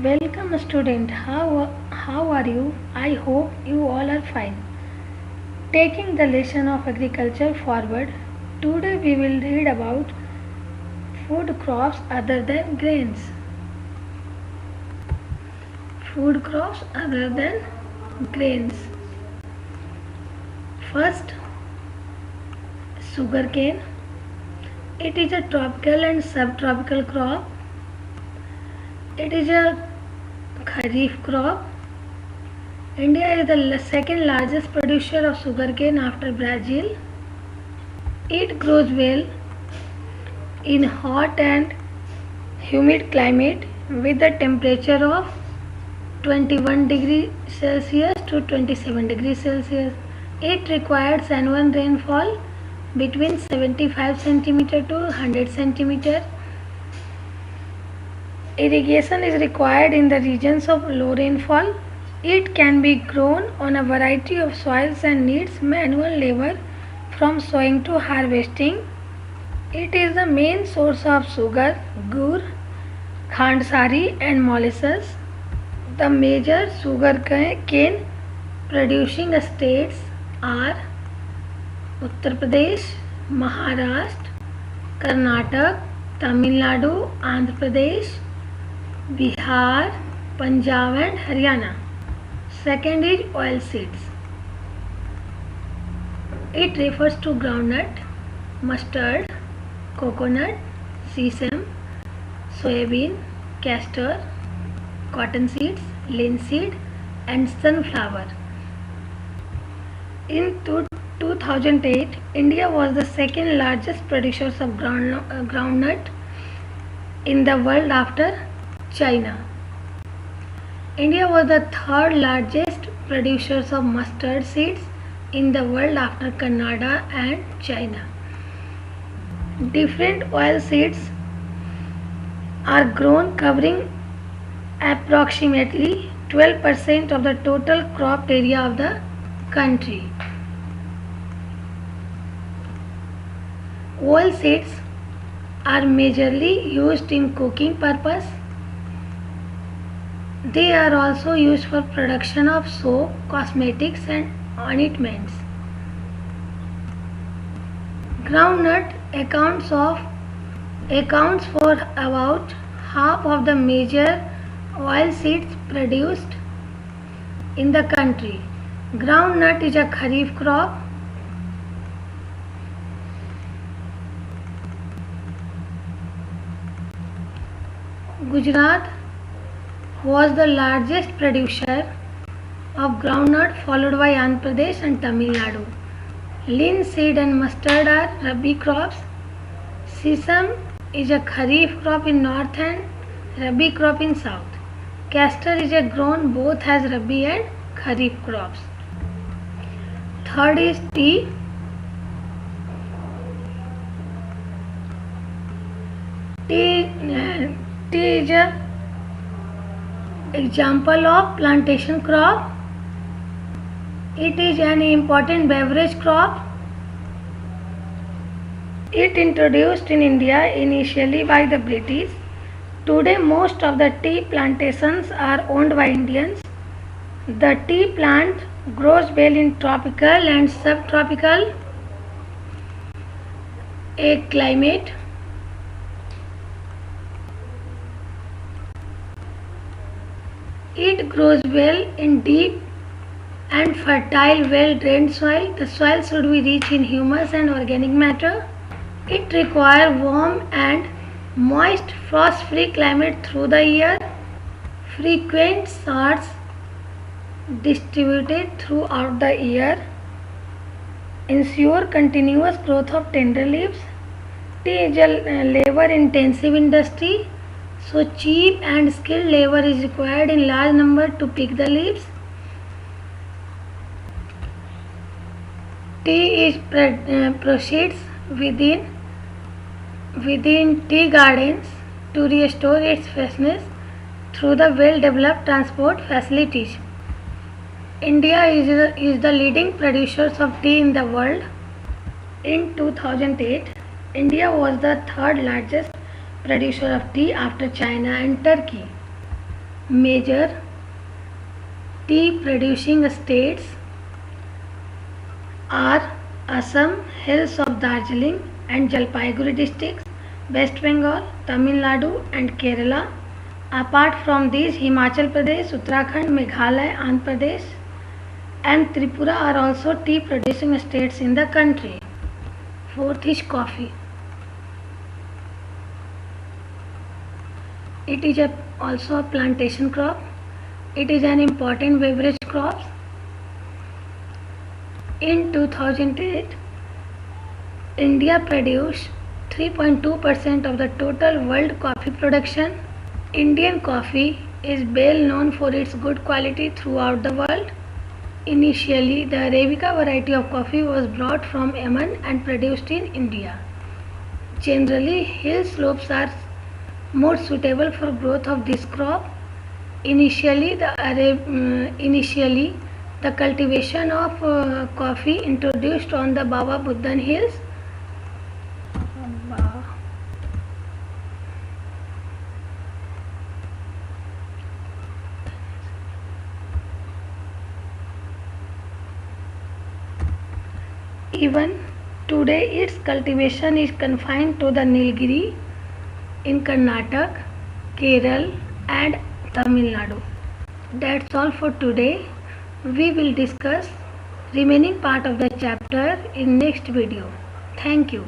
Welcome student. How are you? I hope you all are fine. Taking the lesson of agriculture forward, today we will read about food crops other than grains. Food crops other than grains. First, sugarcane. It is a tropical and subtropical crop. It is a kharif crop. India is the second largest producer of sugarcane after Brazil. It grows well in hot and humid climate with a temperature of 21 degrees Celsius to 27 degrees Celsius. It requires annual rainfall between 75 cm to 100 cm. Irrigation is required in the regions of low rainfall. It can be grown on a variety of soils and needs manual labor from sowing to harvesting. It is the main source of sugar, gur, khandsari and molasses. The major sugarcane producing states are Uttar Pradesh, Maharashtra, Karnataka, Tamil Nadu, Andhra Pradesh, Bihar, Punjab and Haryana. Second is oilseeds. It refers to groundnut, mustard, coconut, sesame, soybean, castor, cottonseeds, linseed and sunflower. In 2008, India was the second largest producer of groundnut in the world after China. India was the third largest producer of mustard seeds in the world after Canada and China. Different oil seeds are grown covering approximately 12% of the total cropped area of the country. Oil seeds are majorly used in cooking purpose. They are also used for production of soap, cosmetics and ointments. Groundnut accounts for about half of the major oil seeds produced in the country. Groundnut is a kharif crop. Gujarat was the largest producer of groundnut, followed by Andhra Pradesh and Tamil Nadu. Linseed and mustard are rabi crops. Sesame is a kharif crop in north and rabi crop in south. Castor is a grown both as rabi and kharif crops. Third is tea. Tea is a example of plantation crop. It is an important beverage crop. It introduced in India initially by the British. Today most of the tea plantations are owned by Indians. The tea plant grows well in tropical and subtropical climate. It grows well in deep and fertile, well-drained soil. The soil should be rich in humus and organic matter. It requires warm and moist, frost-free climate through the year. Frequent showers distributed throughout the year ensure continuous growth of tender leaves. Tea is a labor-intensive industry. So cheap and skilled labor is required in large number to pick the leaves. Tea is proceeds within tea gardens to restore its freshness through the well-developed transport facilities. India is the leading producer of tea in the world. In 2008, India was the third largest producer of tea after China and Turkey. Major tea producing states are Assam, hills of Darjeeling and Jalpaiguri districts, West Bengal, Tamil Nadu and Kerala. Apart from these, Himachal Pradesh, Uttarakhand, Meghalaya, Andhra Pradesh and Tripura are also tea producing states in the country. Fourth is coffee. It is also a plantation crop. It is an important beverage crop. In 2008, India produced 3.2% of the total world coffee production. Indian coffee is well known for its good quality throughout the world. Initially, the Arabica variety of coffee was brought from Yemen and produced in India. Generally, hill slopes are more suitable for growth of this crop. Initially, the cultivation of coffee introduced on the Baba Budan hills. Even today, its cultivation is confined to the Nilgiri in Karnataka, Kerala and Tamil Nadu. That's all for today. We will discuss remaining part of the chapter in next video. Thank you.